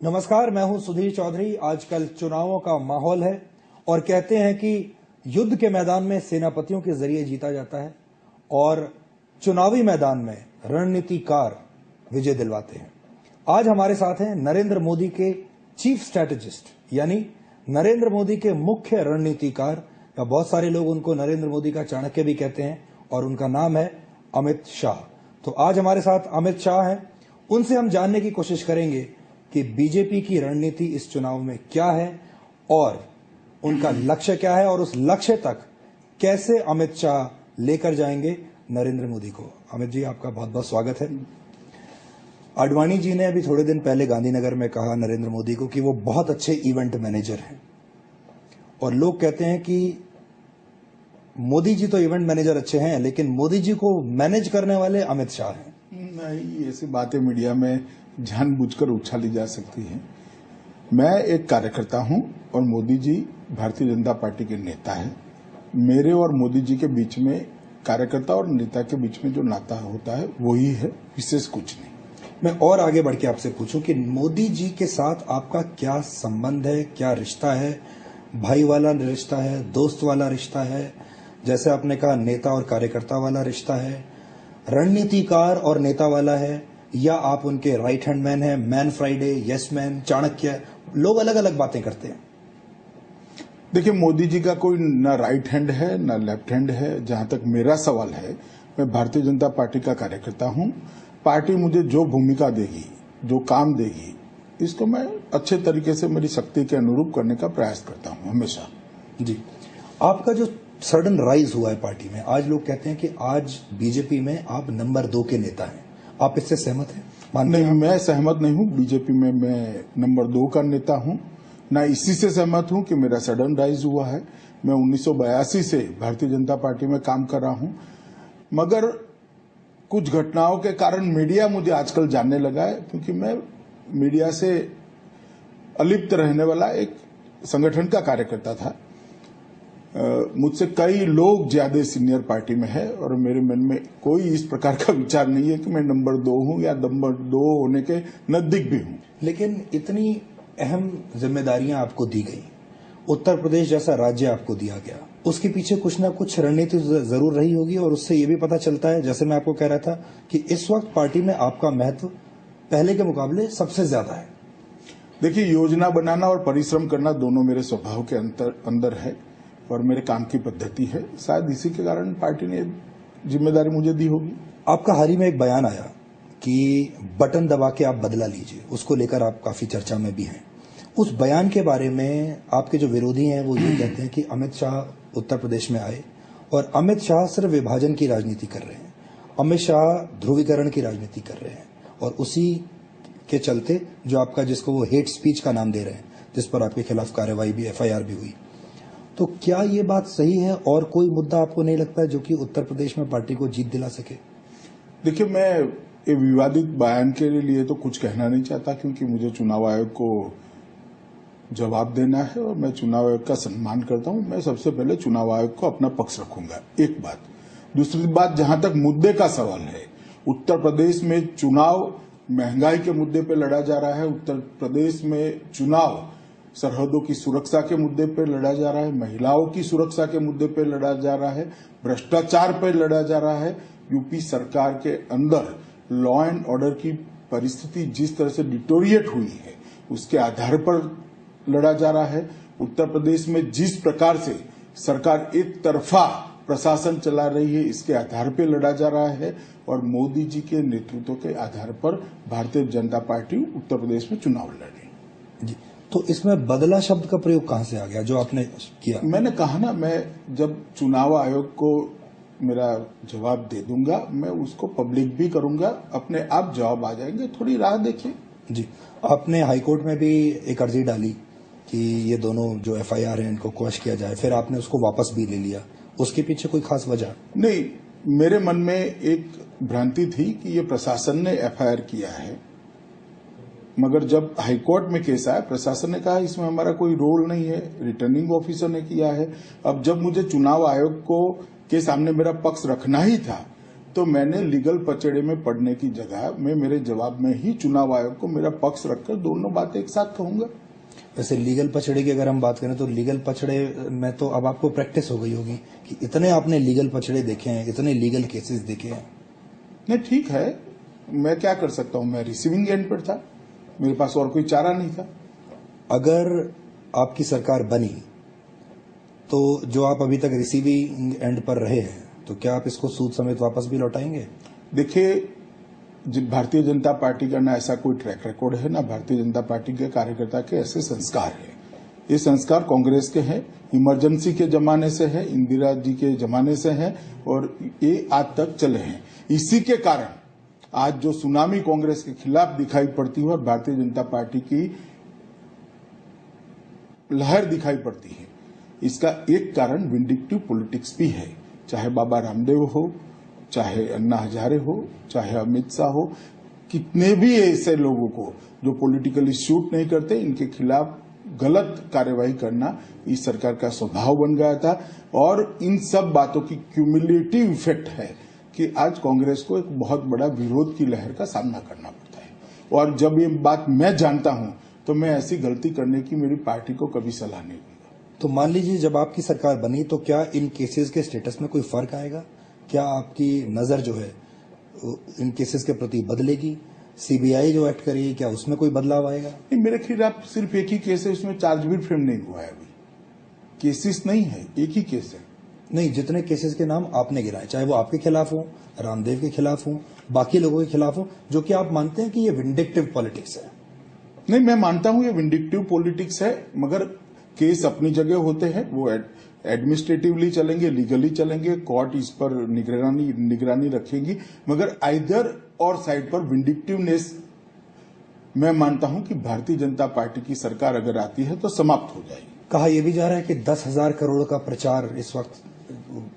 नमस्कार, मैं हूं सुधीर चौधरी। आजकल चुनावों का माहौल है और कहते हैं कि युद्ध के मैदान में सेनापतियों के जरिए जीता जाता है और चुनावी मैदान में रणनीतिकार विजय दिलवाते हैं। आज हमारे साथ हैं नरेंद्र मोदी के चीफ स्ट्रैटेजिस्ट, यानी नरेंद्र मोदी के मुख्य रणनीतिकार, या बहुत सारे लोग उनको नरेंद्र मोदी का चाणक्य भी कहते हैं, और उनका नाम है अमित शाह। तो आज हमारे साथ अमित शाह हैं। उनसे हम जानने की कोशिश करेंगे कि बीजेपी की रणनीति इस चुनाव में क्या है और उनका लक्ष्य क्या है और उस लक्ष्य तक कैसे अमित शाह लेकर जाएंगे नरेंद्र मोदी को। अमित जी, आपका बहुत बहुत स्वागत है। आडवाणी जी ने अभी थोड़े दिन पहले गांधीनगर में कहा नरेंद्र मोदी को कि वो बहुत अच्छे इवेंट मैनेजर हैं, और लोग कहते हैं कि मोदी जी तो इवेंट मैनेजर अच्छे हैं, लेकिन मोदी जी को मैनेज करने वाले अमित शाह हैं। नहीं, ऐसी बातें मीडिया में जानबूझकर उछाली जा सकती हैं। मैं एक कार्यकर्ता हूं और मोदी जी भारतीय जनता पार्टी के नेता हैं। मेरे और मोदी जी के बीच में, कार्यकर्ता और नेता के बीच में जो नाता होता है वही है, विशेष कुछ नहीं। मैं और आगे बढ़ के आपसे पूछूं कि मोदी जी के साथ आपका क्या संबंध है, क्या रिश्ता है? भाई वाला रिश्ता है, दोस्त वाला रिश्ता है, जैसे आपने कहा नेता और कार्यकर्ता वाला रिश्ता है, रणनीतिकार और नेता वाला है, या आप उनके राइट हैंड मैन हैं? Man Friday, yes man, Chanakya, लोग अलग अलग बातें करते हैं। देखिए, मोदी जी का कोई ना राइट हैंड है ना लेफ्ट हैंड है। जहां तक मेरा सवाल है, मैं भारतीय जनता पार्टी का कार्यकर्ता हूं। पार्टी मुझे जो भूमिका देगी, जो काम देगी, इसको मैं अच्छे तरीके से मेरी शक्ति के अनुरूप करने का प्रयास करता हूं हमेशा। जी, आपका जो सडन राइज हुआ है पार्टी में, आज लोग कहते हैं कि आज बीजेपी में आप नंबर 2 के नेता हैं। आप इससे सहमत हैं? नहीं, मैं सहमत नहीं हूं। बीजेपी में मैं नंबर 2 का नेता हूं। ना इसी से सहमत हूं कि मेरा सडन राइज हुआ है। मैं 1982 से भारतीय जनता पार्टी में काम कर रहा हूं, मगर कुछ घटनाओं के कारण मीडिया मुझे आजकल जानने लगा है, क्योंकि मैं मीडिया से अलिप्त रहने वाला एक संगठन का कार्यकर्ता था। मुझसे कई लोग ज्यादा सीनियर पार्टी में है और मेरे मन में कोई इस प्रकार का विचार नहीं है कि मैं नंबर 2 हूं या नंबर 2 होने के नजदीक भी हूं। लेकिन इतनी अहम जिम्मेदारियां आपको दी गई, उत्तर प्रदेश जैसा राज्य आपको दिया गया, उसके पीछे कुछ ना कुछ रणनीति जरूर रही होगी, और उससे ये भी पता चलता है, जैसे मैं आपको कह रहा था, कि इस वक्त पार्टी में आपका महत्व पहले के मुकाबले सबसे ज्यादा है। देखिए, योजना बनाना और परिश्रम करना दोनों मेरे स्वभाव के अंदर है और मेरे काम की पद्धति है। शायद इसी के कारण पार्टी ने जिम्मेदारी मुझे दी होगी। आपका हाल ही में एक बयान आया कि बटन दबा के आप बदला लीजिए, उसको लेकर आप काफी चर्चा में भी हैं। उस बयान के बारे में आपके जो विरोधी हैं वो ये कहते हैं कि अमित शाह उत्तर प्रदेश में आए और अमित शाह सिर्फ विभाजन की राजनीति कर रहे हैं, अमित शाह ध्रुवीकरण की राजनीति कर रहे हैं, और उसी के चलते जो आपका, जिसको वो हेट स्पीच का नाम दे रहे हैं, जिस पर आपके खिलाफ कार्रवाई भी, FIR भी हुई। तो क्या ये बात सही है और कोई मुद्दा आपको नहीं लगता है जो कि उत्तर प्रदेश में पार्टी को जीत दिला सके? देखिए, मैं ये विवादित बयान के लिए तो कुछ कहना नहीं चाहता, क्योंकि मुझे चुनाव आयोग को जवाब देना है और मैं चुनाव आयोग का सम्मान करता हूं। मैं सबसे पहले चुनाव आयोग को अपना पक्ष रखूंगा, एक बात। दूसरी बात, जहां तक मुद्दे का सवाल है, उत्तर प्रदेश में चुनाव महंगाई के मुद्दे पर लड़ा जा रहा है। उत्तर प्रदेश में चुनाव सरहदों की सुरक्षा के मुद्दे पर लड़ा जा रहा है, महिलाओं की सुरक्षा के मुद्दे पर लड़ा जा रहा है, भ्रष्टाचार पर लड़ा जा रहा है। यूपी सरकार के अंदर लॉ एंड ऑर्डर की परिस्थिति जिस तरह से डिटोरिएट हुई है, उसके आधार पर लड़ा जा रहा है। उत्तर प्रदेश में जिस प्रकार से सरकार एक तरफा प्रशासन चला रही है, इसके आधार पर लड़ा जा रहा है, और मोदी जी के नेतृत्व के आधार पर भारतीय जनता पार्टी उत्तर प्रदेश में चुनाव लड़ रही है। जी, तो इसमें बदला शब्द का प्रयोग कहां से आ गया जो आपने किया? मैंने कहा ना, मैं जब चुनाव आयोग को मेरा जवाब दे दूंगा, मैं उसको पब्लिक भी करूंगा, अपने आप जवाब आ जाएंगे, थोड़ी राह देखिए। जी, आपने हाईकोर्ट में भी एक अर्जी डाली कि ये दोनों जो FIR हैं इनको क्वैश किया जाए, फिर आपने उसको वापस भी ले लिया। उसके पीछे कोई खास वजह? नहीं, मेरे मन में एक भ्रांति थी कि ये प्रशासन ने FIR किया है, मगर जब हाईकोर्ट में केस आया, प्रशासन ने कहा इसमें हमारा कोई रोल नहीं है, रिटर्निंग ऑफिसर ने किया है। अब जब मुझे चुनाव आयोग को के सामने मेरा पक्ष रखना ही था, तो मैंने लीगल पचड़े में पड़ने की जगह मैं मेरे जवाब में ही चुनाव आयोग को मेरा पक्ष रखकर दोनों बातें एक साथ कहूंगा। वैसे लीगल पचड़े की अगर हम बात करें तो लीगल पचड़े में तो अब आपको प्रैक्टिस हो गई होगी कि इतने आपने लीगल पचड़े देखे हैं, इतने लीगल केसेस देखे हैं। नहीं, ठीक है, मैं क्या कर सकता हूं, मैं रिसीविंग एंड पर था, मेरे पास और कोई चारा नहीं था। अगर आपकी सरकार बनी तो जो आप अभी तक रिसीविंग एंड पर रहे हैं तो क्या आप इसको सूद समेत वापस भी लौटाएंगे? देखिए, भारतीय जनता पार्टी का ना ऐसा कोई ट्रैक रिकॉर्ड है, ना भारतीय जनता पार्टी के कार्यकर्ता के ऐसे संस्कार है। ये संस्कार कांग्रेस के हैं, इमरजेंसी के जमाने से है, इंदिरा जी के जमाने से है और ये आज तक चले हैं। इसी के कारण आज जो सुनामी कांग्रेस के खिलाफ दिखाई पड़ती है और भारतीय जनता पार्टी की लहर दिखाई पड़ती है, इसका एक कारण विंडिक्टिव पॉलिटिक्स भी है। चाहे बाबा रामदेव हो, चाहे अन्ना हजारे हो, चाहे अमित शाह हो, कितने भी ऐसे लोगों को जो पॉलिटिकली शूट नहीं करते, इनके खिलाफ गलत कार्यवाही करना इस सरकार का स्वभाव बन गया था। और इन सब बातों की क्यूमुलेटिव इफेक्ट है कि आज कांग्रेस को एक बहुत बड़ा विरोध की लहर का सामना करना पड़ता है। और जब ये बात मैं जानता हूं तो मैं ऐसी गलती करने की मेरी पार्टी को कभी सलाह नहीं दूंगा। तो मान लीजिए जब आपकी सरकार बनी तो क्या इन केसेस के स्टेटस में कोई फर्क आएगा? क्या आपकी नजर जो है इन केसेस के प्रति बदलेगी? सीबीआई जो एक्ट करेगी क्या उसमें कोई बदलाव आएगा? नहीं, मेरे खिलाफ सिर्फ एक ही केस है, उसमें चार्ज भी फ्रेम नहीं हुआ है। अभी केसेस नहीं है, एक ही केस है। नहीं, जितने केसेस के नाम आपने गिनाए, चाहे वो आपके खिलाफ हो, रामदेव के खिलाफ हो, बाकी लोगों के खिलाफ हो, जो कि आप मानते हैं कि ये विंडिक्टिव पॉलिटिक्स है। नहीं, मैं मानता हूं ये विंडिक्टिव पॉलिटिक्स है, मगर केस अपनी जगह होते हैं, वो एडमिनिस्ट्रेटिवली चलेंगे, लीगली चलेंगे, कोर्ट इस पर निगरानी रखेगी, मगर आइदर और साइड पर विंडिक्टिवनेस मैं मानता हूं कि भारतीय जनता पार्टी की सरकार अगर आती है तो समाप्त हो जाएगी। कहा यह भी जा रहा है कि 10,000 करोड़ का प्रचार इस वक्त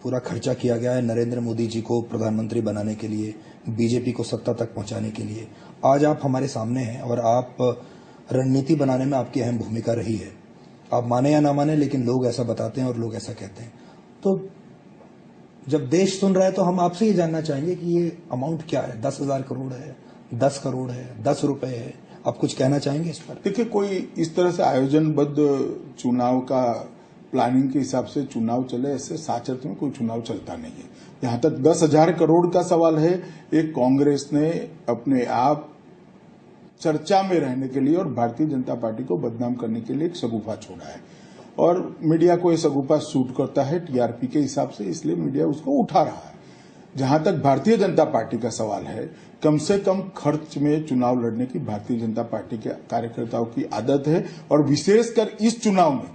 पूरा खर्चा किया गया है नरेंद्र मोदी जी को प्रधानमंत्री बनाने के लिए, बीजेपी को सत्ता तक पहुंचाने के लिए। आज आप हमारे सामने हैं और आप रणनीति बनाने में आपकी अहम भूमिका रही है। आप माने या ना माने, लेकिन लोग ऐसा बताते हैं और लोग ऐसा कहते हैं। तो जब देश सुन रहा है तो हम आपसे ये जानना चाहेंगे कि ये अमाउंट क्या है? 10,000 करोड़ है, 10 करोड़ है, 10 रुपए है? आप कुछ कहना चाहेंगे इस पर? देखिए, कोई इस तरह से आयोजनबद्ध चुनाव का प्लानिंग के हिसाब से चुनाव चले, ऐसे साच अर्थ में कोई चुनाव चलता नहीं है। जहां तक 10,000 करोड़ का सवाल है, एक कांग्रेस ने अपने आप चर्चा में रहने के लिए और भारतीय जनता पार्टी को बदनाम करने के लिए एक शगुफा छोड़ा है और मीडिया को ये शगुफा सूट करता है टीआरपी के हिसाब से, इसलिए मीडिया उसको उठा रहा है। जहां तक भारतीय जनता पार्टी का सवाल है, कम से कम खर्च में चुनाव लड़ने की भारतीय जनता पार्टी के कार्यकर्ताओं की आदत है और विशेषकर इस चुनाव में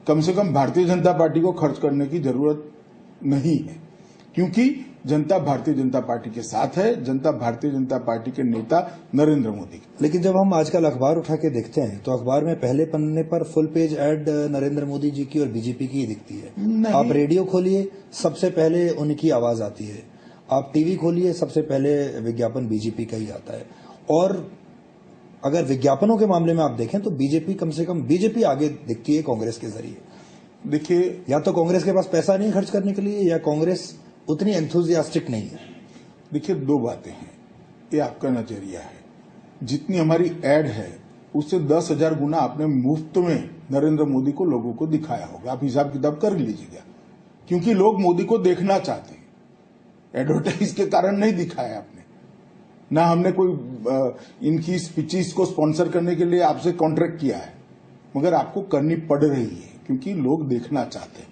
कम से कम भारतीय जनता पार्टी को खर्च करने की जरूरत नहीं है, क्योंकि जनता भारतीय जनता पार्टी के साथ है, जनता भारतीय जनता पार्टी के नेता नरेंद्र मोदी। लेकिन जब हम आजकल अखबार उठा के देखते हैं तो अखबार में पहले पन्ने पर full page ad Narendra Modi ji की और बीजेपी की ही दिखती है। आप रेडियो खोलिए, सबसे पहले उनकी आवाज आती है। आप टीवी खोलिए, सबसे पहले विज्ञापन बीजेपी का ही आता है। और अगर विज्ञापनों के मामले में आप देखें तो बीजेपी, कम से कम बीजेपी आगे दिखती है कांग्रेस के जरिए। देखिए, या तो कांग्रेस के पास पैसा नहीं खर्च करने के लिए, या कांग्रेस उतनी एंथुजियास्टिक नहीं है। देखिए, दो बातें हैं, ये आपका नजरिया है। जितनी हमारी एड है उससे 10,000 गुना आपने मुफ्त में नरेंद्र मोदी को लोगों को दिखाया होगा। आप हिसाब किताब कर लीजिएगा, क्योंकि लोग मोदी को देखना चाहते हैं। एडवर्टाइज के कारण नहीं दिखाया आपने, ना हमने कोई इनकी स्पीचेस को स्पॉन्सर करने के लिए आपसे कॉन्ट्रैक्ट किया है, मगर आपको करनी पड़ रही है क्योंकि लोग देखना चाहते हैं।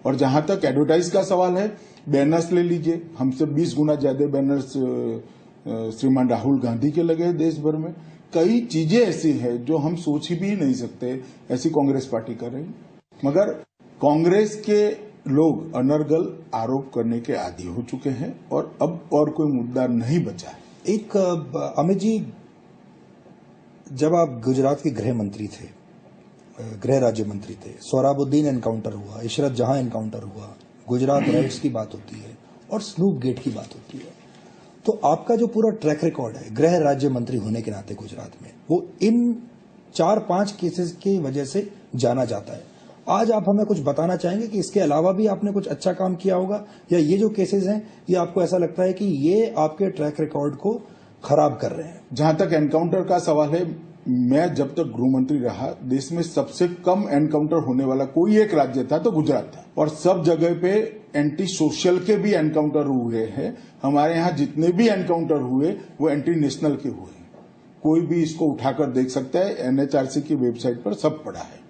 और जहां तक एडवर्टाइज का सवाल है, बैनर्स ले लीजिए, हमसे 20 गुना ज्यादा बैनर्स श्रीमान राहुल गांधी के लगे हैं देश भर में। कई चीजें ऐसी है जो हम सोच ही भी नहीं सकते, ऐसी कांग्रेस पार्टी कर रही। मगर कांग्रेस के लोग अनर्गल आरोप करने के आदी हो चुके हैं और अब और कोई मुद्दा नहीं बचा है। एक अमित जी, जब आप गुजरात के गृह मंत्री थे, गृह राज्य मंत्री थे, सोहराबुद्दीन एनकाउंटर हुआ, इशरत जहां एनकाउंटर हुआ, गुजरात राइट्स की बात होती है और स्नूप गेट की बात होती है, तो आपका जो पूरा ट्रैक रिकॉर्ड है गृह राज्य मंत्री होने के नाते गुजरात में, वो इन 4-5 केसेस की वजह से जाना जाता है। आज आप हमें कुछ बताना चाहेंगे कि इसके अलावा भी आपने कुछ अच्छा काम किया होगा, या ये जो केसेस हैं ये आपको ऐसा लगता है कि ये आपके ट्रैक रिकॉर्ड को खराब कर रहे हैं? जहां तक एनकाउंटर का सवाल है, मैं जब तक गृह मंत्री रहा, देश में सबसे कम एनकाउंटर होने वाला कोई एक राज्य था तो गुजरात था। और सब जगह पे एंटी सोशल के भी एनकाउंटर हुए हैं। हमारे यहाँ जितने भी एनकाउंटर हुए वो एंटी नेशनल के हुए। कोई भी इसको उठाकर देख सकता है, एनएचआरसी की वेबसाइट पर सब पड़ा है।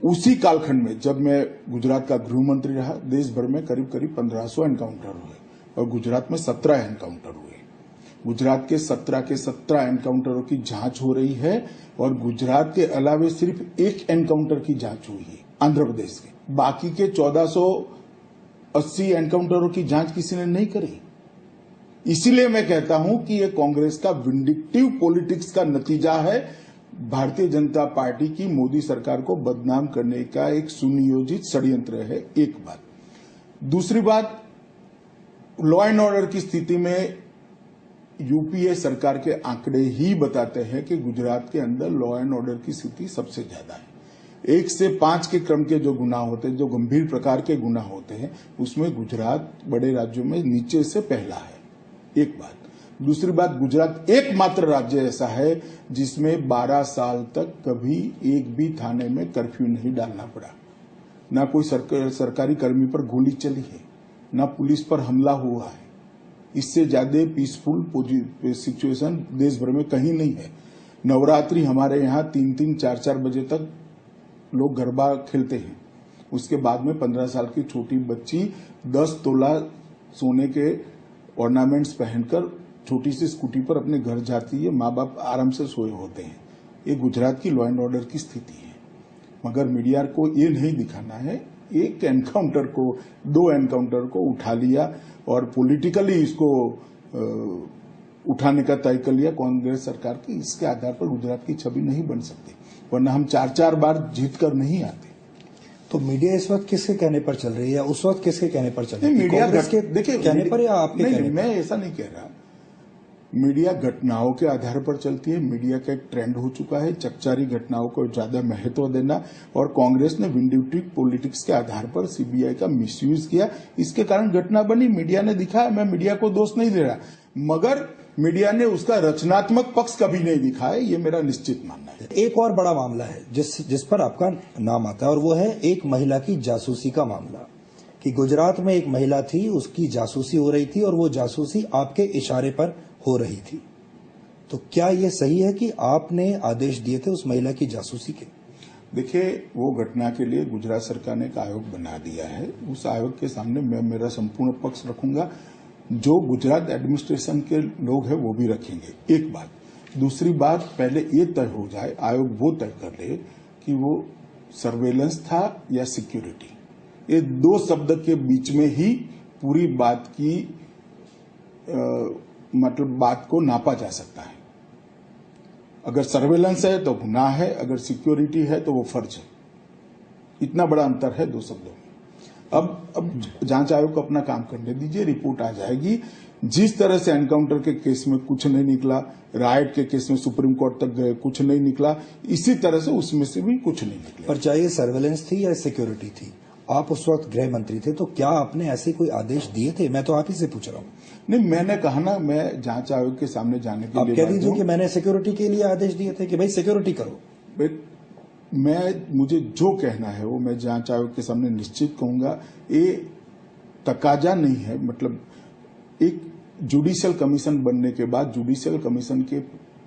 उसी कालखंड में जब मैं गुजरात का गृह मंत्री रहा, देश भर में करीब करीब 1500 एनकाउंटर हुए और गुजरात में 17 एनकाउंटर हुए। गुजरात के 17 एनकाउंटरों की जांच हो रही है और गुजरात के अलावे सिर्फ एक एनकाउंटर की जांच हुई है आंध्र प्रदेश के। बाकी के 1480 एनकाउंटरों की जांच किसी ने नहीं करी। इसीलिए मैं कहता हूं कि ये कांग्रेस का विंडिक्टिव पॉलिटिक्स का नतीजा है, भारतीय जनता पार्टी की मोदी सरकार को बदनाम करने का एक सुनियोजित षड्यंत्र है। एक बात। दूसरी बात, लॉ एंड ऑर्डर की स्थिति में यूपीए सरकार के आंकड़े ही बताते हैं कि गुजरात के अंदर लॉ एंड ऑर्डर की स्थिति सबसे ज्यादा है। 1 से 5 के क्रम के जो गुनाह होते हैं, जो गंभीर प्रकार के गुनाह होते हैं, उसमें गुजरात बड़े राज्यों में नीचे से पहला है। एक बात। दूसरी बात, गुजरात एकमात्र राज्य ऐसा है जिसमें 12 साल तक कभी एक भी थाने में कर्फ्यू नहीं डालना पड़ा। ना कोई सरकारी कर्मी पर गोली चली है, ना पुलिस पर हमला हुआ है। इससे ज्यादा पीसफुल सिचुएशन देश भर में कहीं नहीं है। नवरात्रि हमारे यहाँ 3-3, 4-4 बजे तक लोग गरबा खेलते हैं। उसके बाद में 15 साल की छोटी बच्ची 10 तोला सोने के ऑर्नामेंट्स पहनकर छोटी सी स्कूटी पर अपने घर जाती है। माँ बाप आराम से सोए होते हैं। ये गुजरात की लॉ एंड ऑर्डर की स्थिति है। मगर मीडिया को ये नहीं दिखाना है। एक एनकाउंटर को, 2 एनकाउंटर को उठा लिया और पॉलिटिकली इसको उठाने का तय कर लिया कांग्रेस सरकार की। इसके आधार पर गुजरात की छवि नहीं बन सकती, वरना हम 4-4 बार जीत कर नहीं आते। तो मीडिया इस वक्त किसके कहने पर चल रही है, या उस वक्त किसके कहने पर चल रही है? मीडिया के देखिए कहने पर या आपके कहने पर? मैं ऐसा नहीं कह रहा। मीडिया घटनाओं के आधार पर चलती है। मीडिया का एक ट्रेंड हो चुका है चकचारी घटनाओं को ज्यादा महत्व देना, और कांग्रेस ने विंडिक्टिव पॉलिटिक्स के आधार पर सीबीआई का मिसयूज किया। इसके कारण घटना बनी। मीडिया ने दिखाया। मैं मीडिया को दोष नहीं दे रहा, मगर मीडिया ने उसका रचनात्मक पक्ष कभी नहीं दिखाया, ये मेरा निश्चित मानना है। एक और बड़ा मामला है जिस पर आपका नाम आता है, और वो है एक महिला की जासूसी का मामला। कि गुजरात में एक महिला थी, उसकी जासूसी हो रही थी, और वो जासूसी आपके इशारे पर हो रही थी। तो क्या ये सही है कि आपने आदेश दिए थे उस महिला की जासूसी के? देखिए, वो घटना के लिए गुजरात सरकार ने एक आयोग बना दिया है। उस आयोग के सामने मैं मेरा संपूर्ण पक्ष रखूंगा। जो गुजरात एडमिनिस्ट्रेशन के लोग हैं वो भी रखेंगे। एक बात। दूसरी बात, पहले ये तय हो जाए, आयोग वो तय कर ले कि वो सर्वेलेंस था या सिक्योरिटी। ये 2 शब्द के बीच में ही पूरी बात की मतलब बात को नापा जा सकता है। अगर सर्वेलेंस है तो गुनाह है, अगर सिक्योरिटी है तो वो फर्ज है। इतना बड़ा अंतर है 2 शब्दों में। अब जांच आयोग को अपना काम करने दीजिए, रिपोर्ट आ जाएगी। जिस तरह से एनकाउंटर के केस में कुछ नहीं निकला, राइट के केस में सुप्रीम कोर्ट तक गए, कुछ नहीं निकला, इसी तरह से उसमें से भी कुछ नहीं निकला। पर चाहे सर्वेलेंस थी या सिक्योरिटी थी, आप उस वक्त गृह मंत्री थे, तो क्या आपने ऐसे कोई आदेश दिए थे? मैं तो आप ही से पूछ रहा हूँ। नहीं, मैंने कहा ना, मैं जांच आयोग के सामने जाने के लिए आप कह दीजिए कि मैंने सिक्योरिटी के लिए आदेश दिए थे कि भाई सिक्योरिटी करो। मुझे जो कहना है वो मैं जांच आयोग के सामने निश्चित कहूंगा। ये तकाजा नहीं है। मतलब एक जुडिशियल कमीशन बनने के बाद जुडिशियल कमीशन के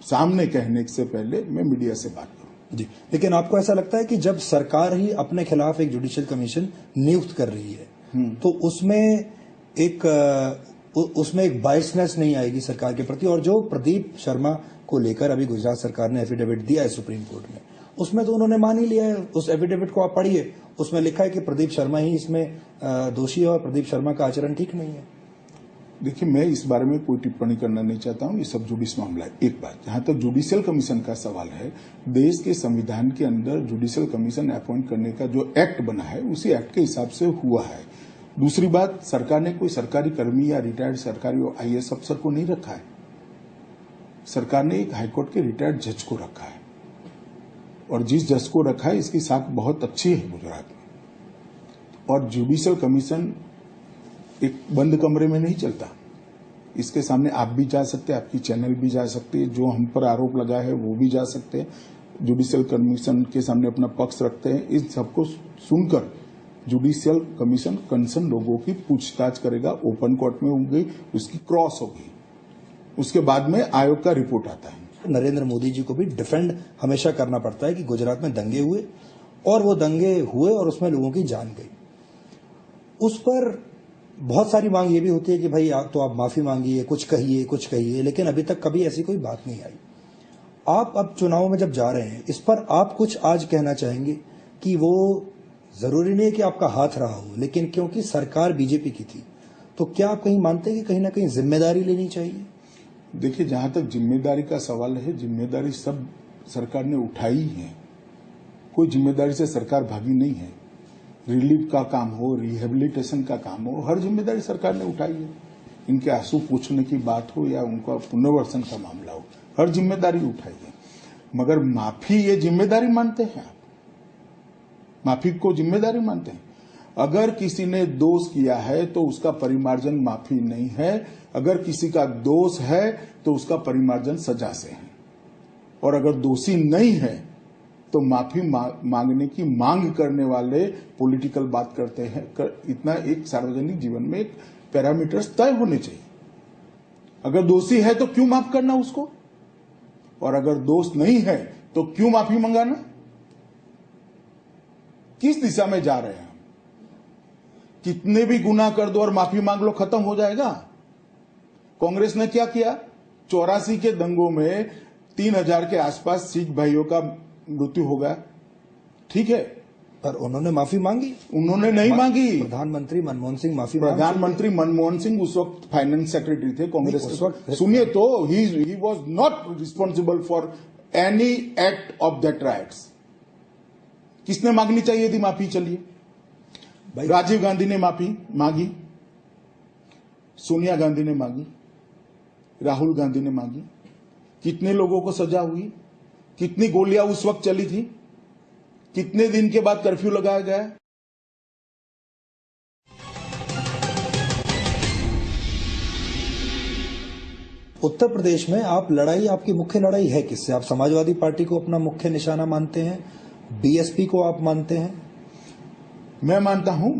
सामने कहने से पहले मैं मीडिया से बात करूं। जी, लेकिन आपको ऐसा लगता है कि जब सरकार ही अपने खिलाफ एक जुडिशियल कमीशन नियुक्त कर रही है तो उसमें एक बायसनेस नहीं आएगी सरकार के प्रति? और जो प्रदीप शर्मा को लेकर अभी गुजरात सरकार ने एफिडेविट दिया है सुप्रीम कोर्ट में, उसमें तो उन्होंने मान ही लिया है। उस एफिडेविट को आप पढ़िए, उसमें लिखा है कि प्रदीप शर्मा ही इसमें दोषी है और प्रदीप शर्मा का आचरण ठीक नहीं है। देखिए, मैं इस बारे में कोई टिप्पणी करना नहीं चाहता हूं। ये सब जुडिस मामला है। एक बात, जहां तक जुडिशियल कमीशन का सवाल है, देश के संविधान के अंदर जुडिशियल कमीशन अपॉइंट करने का जो एक्ट बना है उसी एक्ट के हिसाब से हुआ है। दूसरी बात, सरकार ने कोई सरकारी कर्मी या रिटायर्ड सरकारी आईएएस अफसर को नहीं रखा है। सरकार ने एक हाईकोर्ट के रिटायर्ड जज को रखा है। और जिस जज को रखा है इसकी साख बहुत अच्छी है गुजरात में। और जुडिशियल कमीशन एक बंद कमरे में नहीं चलता, इसके सामने आप भी जा सकते हैं, आपकी चैनल भी जा सकती है, जो हम पर आरोप लगा है वो भी जा सकते हैं, जुडिशियल कमीशन के सामने अपना पक्ष रखते हैं। इस सबको सुनकर जुडिशियल कमीशन कंसर्न लोगों की पूछताछ करेगा, ओपन कोर्ट में होगी, उसकी क्रॉस होगी, उसके बाद में आयोग का रिपोर्ट आता है। नरेंद्र मोदी जी को भी डिफेंड हमेशा करना पड़ता है कि गुजरात में दंगे हुए और वो दंगे हुए और उसमें लोगों की जान गई। उस पर बहुत सारी मांग ये भी होती है कि भाई तो आप माफी मांगिए, कुछ कहिए, लेकिन अभी तक कभी ऐसी कोई बात नहीं आई। आप अब चुनाव में जब जा रहे हैं, इस पर आप कुछ आज कहना चाहेंगे कि वो जरूरी नहीं है कि आपका हाथ रहा हो, लेकिन क्योंकि सरकार बीजेपी की थी, तो क्या आप कहीं मानते हैं कि कहीं ना कहीं जिम्मेदारी लेनी चाहिए? देखिए, जहां तक जिम्मेदारी का सवाल है, जिम्मेदारी सब सरकार ने उठाई है, कोई जिम्मेदारी से सरकार भागी नहीं है। रिलीफ का काम हो, रिहेबिलिटेशन का काम हो, हर जिम्मेदारी सरकार ने उठाई है। इनके आंसू पूछने की बात हो या उनका पुनर्वसन का मामला हो, हर जिम्मेदारी उठाई है। मगर माफी ये जिम्मेदारी मानते हैं आप? माफी को जिम्मेदारी मानते हैं? अगर किसी ने दोष किया है तो उसका परिमार्जन माफी नहीं है, अगर किसी का दोष है तो उसका परिमार्जन सजा से है, और अगर दोषी नहीं है तो माफी मांगने की मांग करने वाले पॉलिटिकल बात करते हैं। इतना एक सार्वजनिक जीवन में एक पैरामीटर्स तय होने चाहिए। अगर दोषी है तो क्यों माफ करना उसको, और अगर दोष नहीं है तो क्यों माफी मंगाना? किस दिशा में जा रहे हैं हम? कितने भी गुनाह कर दो और माफी मांग लो, खत्म हो जाएगा? कांग्रेस ने क्या किया? 84 के दंगों में 3000 के आसपास सिख भाइयों का मृत्यु हो गया, ठीक है, पर उन्होंने माफी मांगी? उन्होंने नहीं मांगी। प्रधानमंत्री मनमोहन सिंह माफी प्रधानमंत्री मनमोहन सिंह उस वक्त फाइनेंस सेक्रेटरी थे कांग्रेस उस वक्त। सुनिए तो, he was not responsible for any act of that rights. किसने मांगनी चाहिए थी माफी? चलिए, राजीव गांधी ने माफी मांगी, सोनिया गांधी ने मांगी, राहुल गांधी ने मांगी। कितने लोगों को सजा हुई? कितनी गोलियां उस वक्त चली थी? कितने दिन के बाद कर्फ्यू लगाया गया? उत्तर प्रदेश में आपकी मुख्य लड़ाई है किससे? आप समाजवादी पार्टी को अपना मुख्य निशाना मानते हैं, बीएसपी को आप मानते हैं? मैं मानता हूं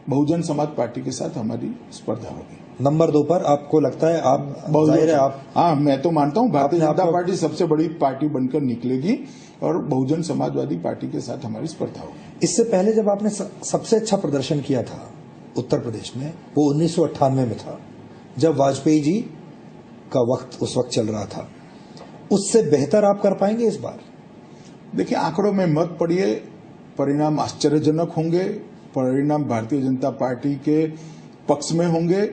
बहुजन समाज पार्टी के साथ हमारी स्पर्धा होगी। नंबर 2 पर आपको लगता है जाहिर है आप? हाँ, मैं तो मानता हूं भारतीय जनता पार्टी सबसे बड़ी पार्टी बनकर निकलेगी और बहुजन समाजवादी पार्टी के साथ हमारी स्पर्धा होगी। इससे पहले जब आपने सबसे अच्छा प्रदर्शन किया था उत्तर प्रदेश में, वो 1998 में था, जब वाजपेयी जी का उस वक्त चल रहा था। उससे बेहतर आप कर पाएंगे इस बार? देखिए, आंकड़ों में मत पड़िए, परिणाम आश्चर्यजनक होंगे, परिणाम भारतीय जनता पार्टी के पक्ष में होंगे,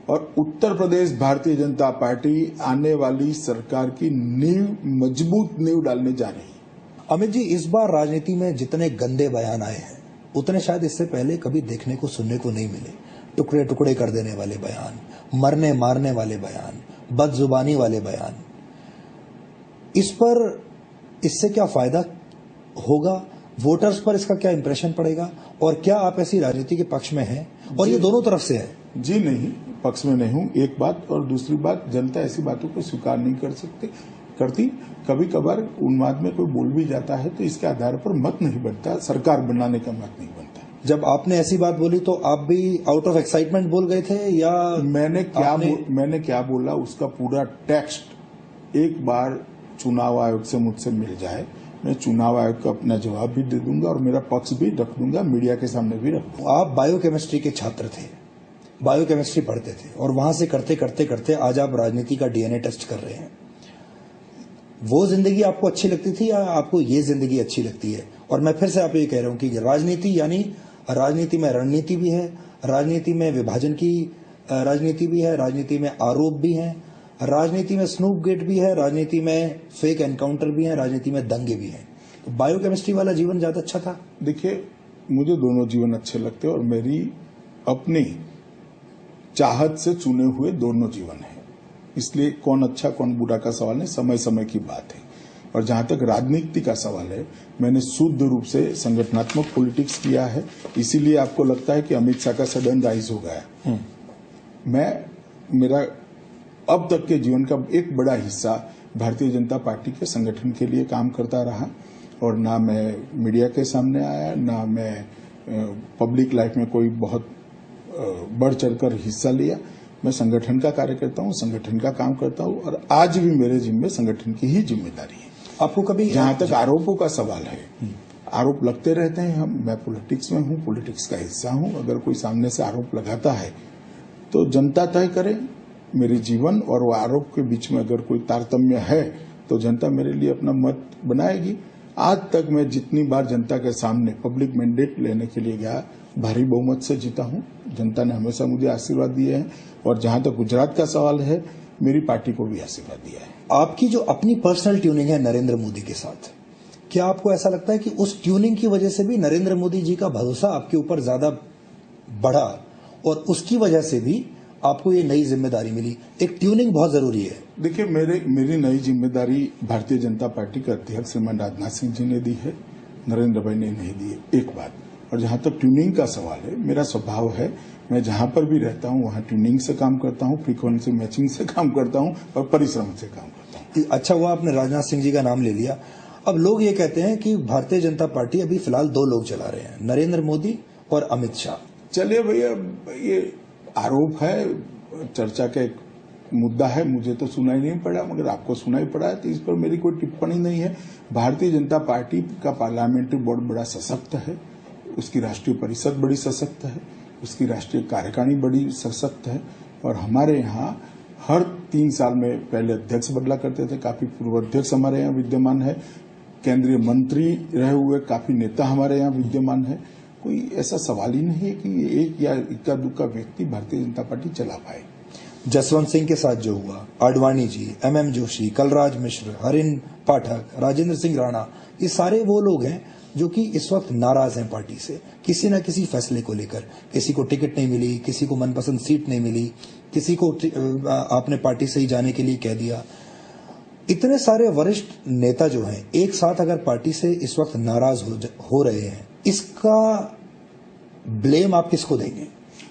और उत्तर प्रदेश भारतीय जनता पार्टी आने वाली सरकार की मजबूत नींव डालने जा रही है। अमित जी, इस बार राजनीति में जितने गंदे बयान आए हैं उतने शायद इससे पहले कभी देखने को सुनने को नहीं मिले। टुकड़े टुकड़े कर देने वाले बयान, मरने मारने वाले बयान, बदजुबानी वाले बयान, इससे क्या फायदा होगा? वोटर्स पर इसका क्या इंप्रेशन पड़ेगा? और क्या आप ऐसी राजनीति के पक्ष में हैं? और ये दोनों तरफ से है। जी नहीं, पक्ष में नहीं हूं, एक बात। और दूसरी बात, जनता ऐसी बातों को स्वीकार नहीं करती। कभी कभार उन्माद में कोई बोल भी जाता है तो इसके आधार पर मत नहीं बनता, सरकार बनाने का मत नहीं बनता। जब आपने ऐसी बात बोली तो आप भी आउट ऑफ एक्साइटमेंट बोल गए थे, या मैंने क्या बोला उसका पूरा टेक्स्ट एक बार चुनाव आयोग से मुझसे मिल जाए, मैं चुनाव आयोग को अपना जवाब भी दे दूंगा और मेरा पक्ष भी रख दूंगा, मीडिया के सामने भी रख दूंगा। आप बायोकेमिस्ट्री के छात्र थे, बायोकेमिस्ट्री पढ़ते थे, और वहां से करते आज आप राजनीति का डीएनए टेस्ट कर रहे हैं। वो जिंदगी आपको अच्छी लगती थी या आपको ये जिंदगी अच्छी लगती है? और मैं फिर से आपको ये कह रहा हूं कि राजनीति यानी राजनीति में रणनीति भी है, राजनीति में विभाजन की राजनीति भी है, राजनीति में आरोप भी है, राजनीति में स्नूप गेट भी है, राजनीति में फेक एनकाउंटर भी है, राजनीति में दंगे भी हैं। तो बायोकेमिस्ट्री वाला जीवन ज्यादा अच्छा था? देखिए, मुझे दोनों जीवन अच्छे लगते हैं और मेरी अपनी चाहत से चुने हुए दोनों जीवन है, इसलिए कौन अच्छा कौन बुरा का सवाल नहीं, समय समय की बात है। और जहां तक राजनीति का सवाल है, मैंने शुद्ध रूप से संगठनात्मक पॉलिटिक्स किया है, इसीलिए आपको लगता है कि अमित शाह का सडन राइज हो गया। मेरा अब तक के जीवन का एक बड़ा हिस्सा भारतीय जनता पार्टी के संगठन के लिए काम करता रहा, और ना मैं मीडिया के सामने आया, ना मैं पब्लिक लाइफ में कोई बहुत बढ़ चढ़कर हिस्सा लिया। मैं संगठन का कार्य करता हूं, संगठन का काम करता हूं, और आज भी मेरे जिम्मे संगठन की ही जिम्मेदारी है। आपको कभी जहां तक आरोपों का सवाल है, आरोप लगते रहते हैं। मैं पॉलिटिक्स में हूं, पॉलिटिक्स का हिस्सा हूं। अगर कोई सामने से आरोप लगाता है तो जनता तय करे मेरे जीवन और वो आरोप के बीच में अगर कोई तारतम्य है तो जनता मेरे लिए अपना मत बनाएगी। आज तक मैं जितनी बार जनता के सामने पब्लिक मैंडेट लेने के लिए गया, भारी बहुमत से जीता हूं। जनता ने हमेशा मुझे आशीर्वाद दिए हैं, और जहां तक गुजरात का सवाल है, मेरी पार्टी को भी आशीर्वाद दिया है। आपकी जो अपनी पर्सनल ट्यूनिंग है नरेंद्र मोदी के साथ, क्या आपको ऐसा लगता है कि उस ट्यूनिंग की वजह से भी नरेंद्र मोदी जी का भरोसा आपके ऊपर ज्यादा बढ़ा, और उसकी वजह से भी आपको ये नई जिम्मेदारी मिली? एक ट्यूनिंग बहुत जरूरी है। देखिए, मेरी नई जिम्मेदारी भारतीय जनता पार्टी के अध्यक्ष श्रीमान राजनाथ सिंह जी ने दी है, नरेंद्र भाई ने नहीं दी है, एक बात। और जहां तक ट्यूनिंग का सवाल है, मेरा स्वभाव है, मैं जहां पर भी रहता हूं वहां ट्यूनिंग से काम करता हूं, फ्रीक्वेंसी मैचिंग से काम करता हूं, और परिश्रम से काम करता हूं। अच्छा हुआ आपने राजनाथ सिंह जी का नाम ले लिया। अब लोग ये कहते हैं कि भारतीय जनता पार्टी अभी फिलहाल 2 लोग चला रहे हैं, नरेंद्र मोदी और अमित शाह। चलिए भैया, ये आरोप है, चर्चा का एक मुद्दा है, मुझे तो सुनाई नहीं पड़ा, मगर आपको सुनाई पड़ा है, तो इस पर मेरी कोई टिप्पणी नहीं है। भारतीय जनता पार्टी का पार्लियामेंट्री बोर्ड बड़ा सशक्त है, उसकी राष्ट्रीय परिषद बड़ी सशक्त है, उसकी राष्ट्रीय कार्यकारिणी बड़ी सशक्त है, और हमारे यहाँ हर 3 साल में पहले अध्यक्ष बदला करते थे, काफी पूर्व अध्यक्ष हमारे यहाँ विद्यमान है, केंद्रीय मंत्री रहे हुए काफी नेता हमारे यहाँ विद्यमान है। कोई ऐसा सवाल ही नहीं है कि एक या इक्का दुक्का व्यक्ति भारतीय जनता पार्टी चला पाए। जसवंत सिंह के साथ जो हुआ, आडवाणी जी, MM जोशी, कलराज मिश्र, हरिन पाठक, राजेंद्र सिंह राणा, ये सारे वो लोग हैं जो कि इस वक्त नाराज हैं पार्टी से, किसी न किसी फैसले को लेकर। किसी को टिकट नहीं मिली, किसी को मनपसंद सीट नहीं मिली, किसी को आपने पार्टी से ही जाने के लिए कह दिया। इतने सारे वरिष्ठ नेता जो हैं एक साथ अगर पार्टी से इस वक्त नाराज हो रहे हैं, इसका ब्लेम आप किसको देंगे?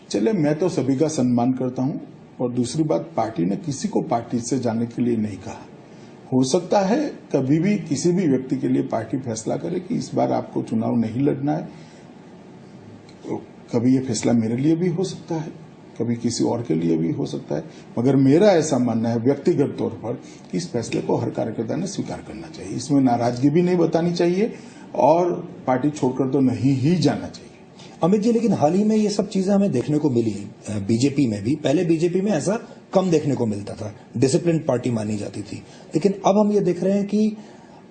चले, मैं तो सभी का सम्मान करता हूं, और दूसरी बात, पार्टी ने किसी को पार्टी से जाने के लिए नहीं कहा। हो सकता है कभी भी किसी भी व्यक्ति के लिए पार्टी फैसला करे कि इस बार आपको चुनाव नहीं लड़ना है, तो कभी ये फैसला मेरे लिए भी हो सकता है, कभी किसी और के लिए भी हो सकता है, मगर मेरा ऐसा मानना है व्यक्तिगत तौर पर कि इस फैसले को हर कार्यकर्ता ने स्वीकार करना चाहिए। इसमें नाराजगी भी नहीं बतानी चाहिए, और पार्टी छोड़कर तो नहीं ही जाना चाहिए। अमित जी, लेकिन हाल ही में ये सब चीजें हमें देखने को मिली बीजेपी में भी। पहले बीजेपी में ऐसा कम देखने को मिलता था, डिसिप्लिन पार्टी मानी जाती थी, लेकिन अब हम ये देख रहे हैं कि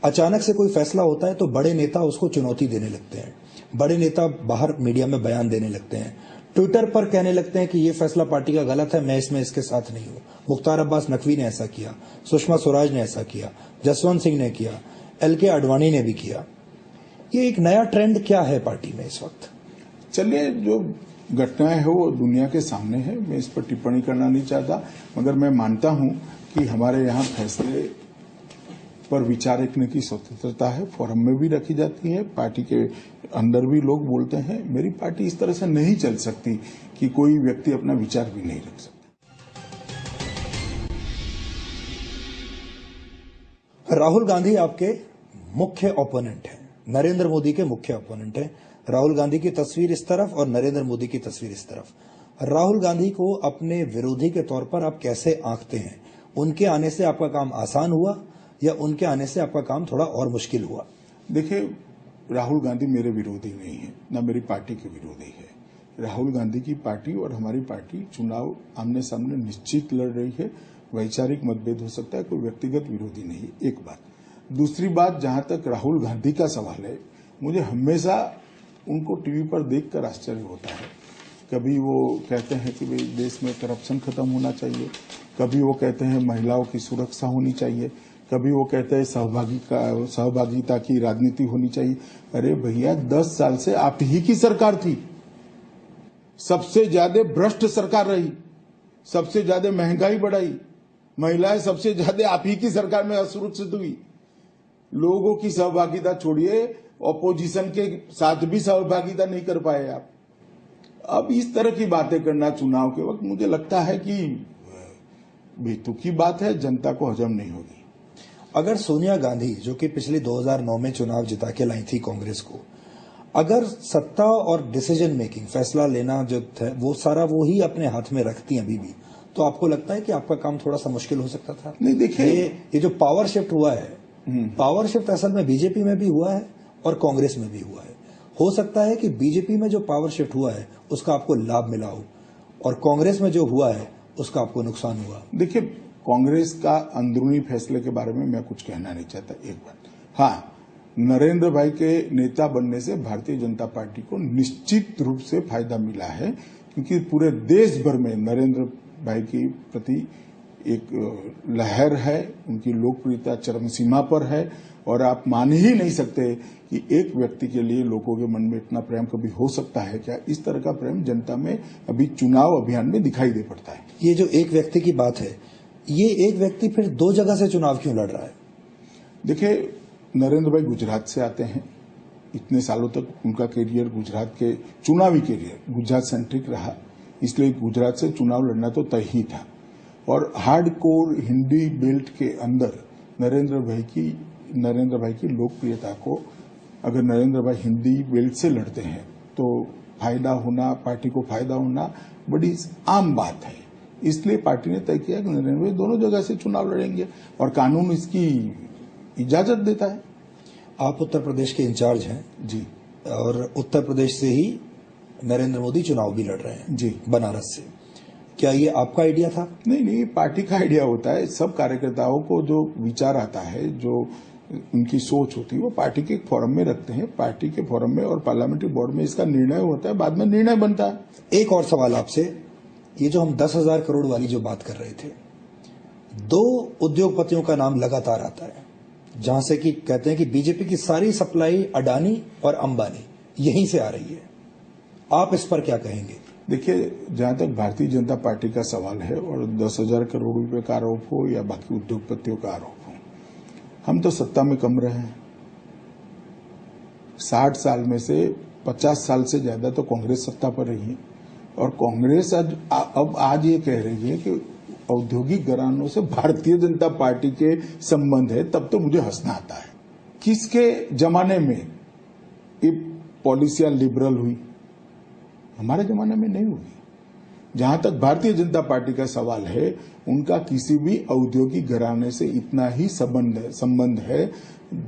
अचानक से कोई फैसला होता है तो बड़े नेता उसको चुनौती देने लगते हैं, बड़े नेता बाहर मीडिया में बयान देने लगते हैं, ट्विटर पर कहने लगते हैं कि ये फैसला पार्टी का गलत है, मैं इसमें इसके साथ नहीं हूं। मुख्तार अब्बास नकवी ने ऐसा किया, सुषमा स्वराज ने ऐसा किया, जसवंत सिंह ने किया, LK आडवाणी ने भी किया। ये एक नया ट्रेंड क्या है पार्टी में इस वक्त? चलिए, जो घटनाएं है वो दुनिया के सामने है, मैं इस पर टिप्पणी करना नहीं चाहता, मगर मैं मानता हूं कि हमारे यहाँ फैसले पर विचार रखने की स्वतंत्रता है, फोरम में भी रखी जाती है, पार्टी के अंदर भी लोग बोलते हैं। मेरी पार्टी इस तरह से नहीं चल सकती कि कोई व्यक्ति अपना विचार भी नहीं रख सकता। राहुल गांधी आपके मुख्य ओपोनेंट हैं, नरेंद्र मोदी के मुख्य ओपोनेंट हैं। राहुल गांधी की तस्वीर इस तरफ और नरेंद्र मोदी की तस्वीर इस तरफ। राहुल गांधी को अपने विरोधी के तौर पर आप कैसे आंकते हैं? उनके आने से आपका काम आसान हुआ या उनके आने से आपका काम थोड़ा और मुश्किल हुआ? देखिए, राहुल गांधी मेरे विरोधी नहीं है, न मेरी पार्टी के विरोधी है। राहुल गांधी की पार्टी और हमारी पार्टी चुनाव आमने सामने निश्चित लड़ रही है। वैचारिक मतभेद हो सकता है, कोई व्यक्तिगत विरोधी नहीं, एक बात। दूसरी बात, जहां तक राहुल गांधी का सवाल है, मुझे हमेशा उनको टीवी पर देखकर आश्चर्य होता है। कभी वो कहते हैं कि भाई देश में करप्शन खत्म होना चाहिए, कभी वो कहते हैं महिलाओं की सुरक्षा होनी चाहिए, कभी वो कहते हैं सहभागिता की राजनीति होनी चाहिए। अरे भैया, 10 साल से आप ही की सरकार थी, सबसे ज्यादा भ्रष्ट सरकार रही, सबसे ज्यादा महंगाई बढ़ाई, महिलाएं सबसे ज्यादा आप ही की सरकार में असुरक्षित हुई। लोगों की सहभागिता छोड़िए, ऑपोजिशन के साथ भी सहभागिता नहीं कर पाए आप। अब इस तरह की बातें करना चुनाव के वक्त मुझे लगता है कि बेतुकी बात है, जनता को हजम नहीं होगी। अगर सोनिया गांधी, जो कि पिछले 2009 में चुनाव जिता के लाई थी कांग्रेस को, अगर सत्ता और डिसीजन मेकिंग, फैसला लेना जो है वो सारा वो ही अपने हाथ में रखती अभी भी, तो आपको लगता है कि आपका काम थोड़ा सा मुश्किल हो सकता था? नहीं, देखिए, ये जो पावर शिफ्ट हुआ है, पावर शिफ्ट असल में बीजेपी में भी हुआ है और कांग्रेस में भी हुआ है। हो सकता है कि बीजेपी में जो पावर शिफ्ट हुआ है उसका आपको लाभ मिला हो और कांग्रेस में जो हुआ है उसका आपको नुकसान हुआ। देखिए, कांग्रेस का अंदरूनी फैसले के बारे में मैं कुछ कहना नहीं चाहता। एक बात, हाँ, नरेंद्र भाई के नेता बनने से भारतीय जनता पार्टी को निश्चित रूप से फायदा मिला है, क्योंकि पूरे देश भर में नरेंद्र भाई के प्रति एक लहर है, उनकी लोकप्रियता चरम सीमा पर है और आप मान ही नहीं सकते कि एक व्यक्ति के लिए लोगों के मन में इतना प्रेम कभी हो सकता है क्या। इस तरह का प्रेम जनता में अभी चुनाव अभियान में दिखाई दे पड़ता है। ये जो एक व्यक्ति की बात है, ये एक व्यक्ति फिर दो जगह से चुनाव क्यों लड़ रहा है? देखिए, नरेंद्र भाई गुजरात से आते हैं, इतने सालों तक उनका करियर, गुजरात के चुनावी करियर गुजरात सेंट्रिक रहा, इसलिए गुजरात से चुनाव लड़ना तो तय ही था। और हार्डकोर हिंदी बेल्ट के अंदर नरेंद्र भाई की लोकप्रियता को, अगर नरेंद्र भाई हिंदी बेल्ट से लड़ते हैं तो फायदा होना, पार्टी को फायदा होना बड़ी आम बात है। इसलिए पार्टी ने तय किया कि नरेंद्र भाई दोनों जगह से चुनाव लड़ेंगे और कानून इसकी इजाजत देता है। आप उत्तर प्रदेश के इंचार्ज हैं जी, और उत्तर प्रदेश से ही नरेंद्र मोदी चुनाव भी लड़ रहे हैं जी, बनारस से। क्या ये आपका आइडिया था? नहीं, पार्टी का आइडिया होता है। सब कार्यकर्ताओं को जो विचार आता है, जो उनकी सोच होती है, वो पार्टी के एक फोरम में रखते हैं। पार्टी के फोरम में और पार्लियामेंट्री बोर्ड में इसका निर्णय होता है, बाद में निर्णय बनता है। एक और सवाल आपसे, ये जो हम 10,000 करोड़ वाली जो बात कर रहे थे, दो उद्योगपतियों का नाम लगातार आता है, जहां से कि कहते हैं कि बीजेपी की सारी सप्लाई अडानी और अंबानी यहीं से आ रही है। आप इस पर क्या कहेंगे? देखिए, जहां तक भारतीय जनता पार्टी का सवाल है और 10,000 करोड़ रुपए का आरोप हो या बाकी उद्योगपतियों का आरोप हो, हम तो सत्ता में कम रहे हैं। 60 साल में से 50 साल से ज्यादा तो कांग्रेस सत्ता पर रही है और कांग्रेस अब आज ये कह रही है कि औद्योगिक घरानों से भारतीय जनता पार्टी के संबंध है, तब तो मुझे हंसना आता है। किसके जमाने में ये पॉलिसियां लिबरल हुई? हमारे जमाने में नहीं हुई। जहां तक भारतीय जनता पार्टी का सवाल है, उनका किसी भी औद्योगिक घराने से इतना ही संबंध है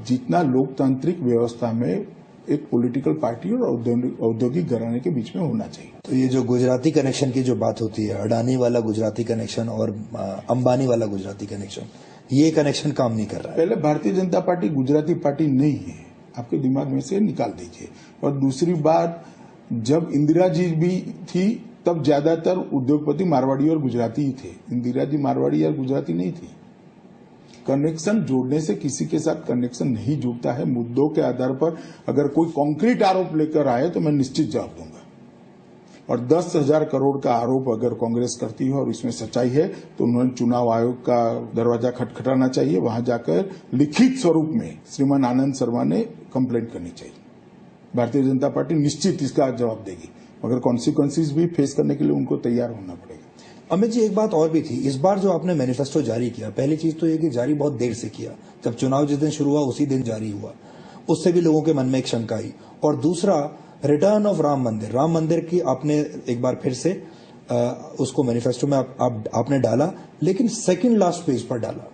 जितना लोकतांत्रिक व्यवस्था में एक पॉलिटिकल पार्टी और औद्योगिक घराने के बीच में होना चाहिए। तो ये जो गुजराती कनेक्शन की जो बात होती है, अडानी वाला गुजराती कनेक्शन और अंबानी वाला गुजराती कनेक्शन, ये कनेक्शन काम नहीं कर रहा है। पहले भारतीय जनता पार्टी गुजराती पार्टी नहीं है, आपके दिमाग में से निकाल दीजिए। और दूसरी बात, जब इंदिरा जी भी थी तब ज्यादातर उद्योगपति मारवाड़ी और गुजराती ही थे। इंदिरा जी मारवाड़ी या गुजराती नहीं थी। कनेक्शन जोड़ने से किसी के साथ कनेक्शन नहीं जुड़ता है। मुद्दों के आधार पर अगर कोई कॉन्क्रीट आरोप लेकर आए तो मैं निश्चित जवाब दूंगा। और 10,000 करोड़ का आरोप अगर कांग्रेस करती है और इसमें सच्चाई है तो उन्होंने चुनाव आयोग का दरवाजा खटखटाना चाहिए। वहां जाकर लिखित स्वरूप में श्रीमान आनंद शर्मा ने कंप्लेंट करनी चाहिए। भारतीय जनता पार्टी निश्चित इसका जवाब देगी, मगर कॉन्सिक्वेंसेस भी फेस करने के लिए उनको तैयार होना पड़ेगा। अमित जी, एक बात और भी थी। इस बार जो आपने मैनिफेस्टो जारी किया, पहली चीज तो ये कि जारी बहुत देर से किया, जब चुनाव जिस दिन शुरू हुआ उसी दिन जारी हुआ, उससे भी लोगों के मन में एक शंका आई। और दूसरा, रिटर्न ऑफ राम मंदिर की आपने एक बार फिर से उसको मैनिफेस्टो में आपने डाला, लेकिन सेकंड लास्ट पेज पर डाला।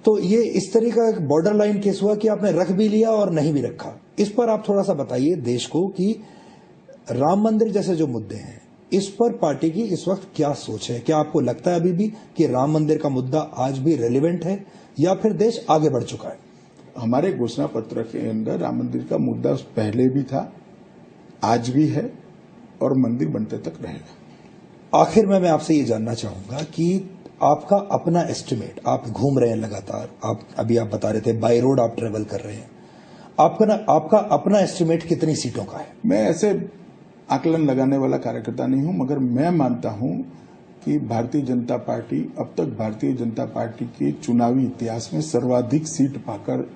तो ये इस तरह का एक बॉर्डर लाइन केस हुआ कि आपने रख भी लिया और नहीं भी रखा। इस पर आप थोड़ा सा बताइए देश को कि राम मंदिर जैसे जो मुद्दे हैं, इस पर पार्टी की इस वक्त क्या सोच है? क्या आपको लगता है अभी भी कि राम मंदिर का मुद्दा आज भी रेलिवेंट है या फिर देश आगे बढ़ चुका है? हमारे घोषणा पत्र के अंदर राम मंदिर का मुद्दा पहले भी था, आज भी है और मंदिर बनते तक रहेगा। आखिर में मैं आपसे ये जानना चाहूंगा कि आपका अपना एस्टिमेट, आप घूम रहे हैं लगातार, आप बता रहे थे बाय रोड आप ट्रेवल कर रहे हैं, आपका अपना एस्टिमेट कितनी सीटों का है? मैं ऐसे आकलन लगाने वाला कार्यकर्ता नहीं हूं, मगर मैं मानता हूं कि भारतीय जनता पार्टी अब तक भारतीय जनता पार्टी के चुनावी इतिहास में सर्वाधिक सीट पाकर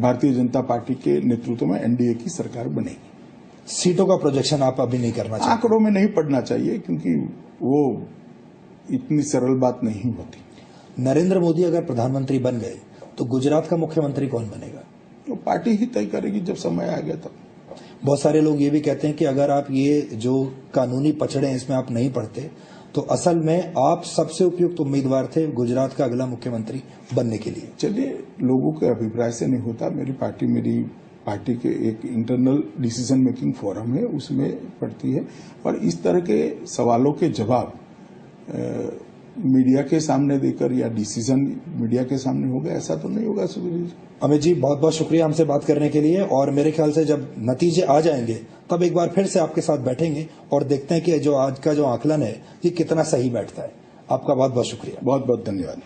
भारतीय जनता पार्टी के नेतृत्व में एनडीए की सरकार बनेगी। सीटों का प्रोजेक्शन आप अभी नहीं करना चाहते? आंकड़ों में नहीं पड़ना चाहिए, क्योंकि वो इतनी सरल बात नहीं होती। नरेंद्र मोदी अगर प्रधानमंत्री बन गए तो गुजरात का मुख्यमंत्री कौन बनेगा? तो पार्टी ही तय करेगी जब समय आ गया तब। बहुत सारे लोग ये भी कहते हैं कि अगर आप ये जो कानूनी पचड़े हैं इसमें आप नहीं पढ़ते तो असल में आप सबसे उपयुक्त उम्मीदवार थे गुजरात का अगला मुख्यमंत्री बनने के लिए। चलिए, लोगों के अभिप्राय से नहीं होता। मेरी पार्टी के एक इंटरनल डिसीजन मेकिंग फोरम है, उसमें पड़ती है। और इस तरह के सवालों के जवाब मीडिया के सामने देकर या डिसीजन मीडिया के सामने होगा, ऐसा तो नहीं होगा। सुधीर जी, अमित जी, बहुत बहुत शुक्रिया हमसे बात करने के लिए। और मेरे ख्याल से जब नतीजे आ जाएंगे तब एक बार फिर से आपके साथ बैठेंगे और देखते हैं कि जो आज का जो आकलन है ये कितना सही बैठता है। आपका बहुत बहुत शुक्रिया। बहुत बहुत धन्यवाद।